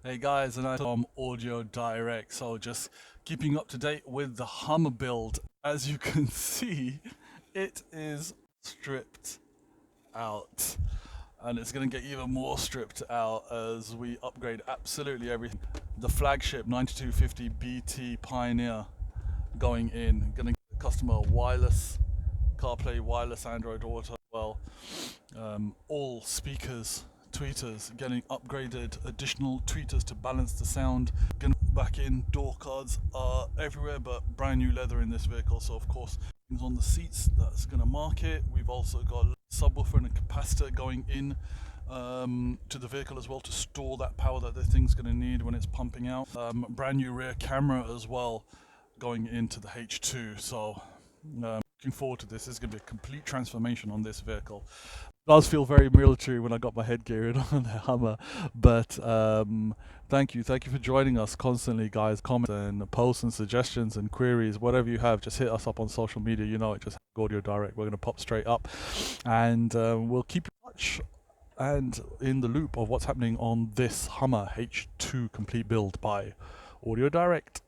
Hey guys, and I'm from Audio Direct. So just keeping up to date with the Hummer build. As you can see, it is stripped out. And it's going to get even more stripped out as we upgrade absolutely everything. The flagship 9250BT Pioneer going in. Going to give the customer wireless CarPlay, wireless Android Auto, well, all speakers, tweeters, getting upgraded, additional tweeters to balance the sound. Back in, door cards are everywhere, but brand new leather in this vehicle. So of course, things on the seats, that's going to mark it. We've also got a subwoofer and a capacitor going in to the vehicle as well to store that power that the thing's going to need when it's pumping out. Brand new rear camera as well going into the H2. So looking forward to this. This is going to be a complete transformation on this vehicle. It does feel very military when I got my headgear in on the Hummer, but thank you for joining us constantly, guys. Comments and posts and suggestions and queries, whatever you have, just hit us up on social media. You know it, just Audio Direct. We're going to pop straight up, and we'll keep in touch and in the loop of what's happening on this Hummer H2 complete build by Audio Direct.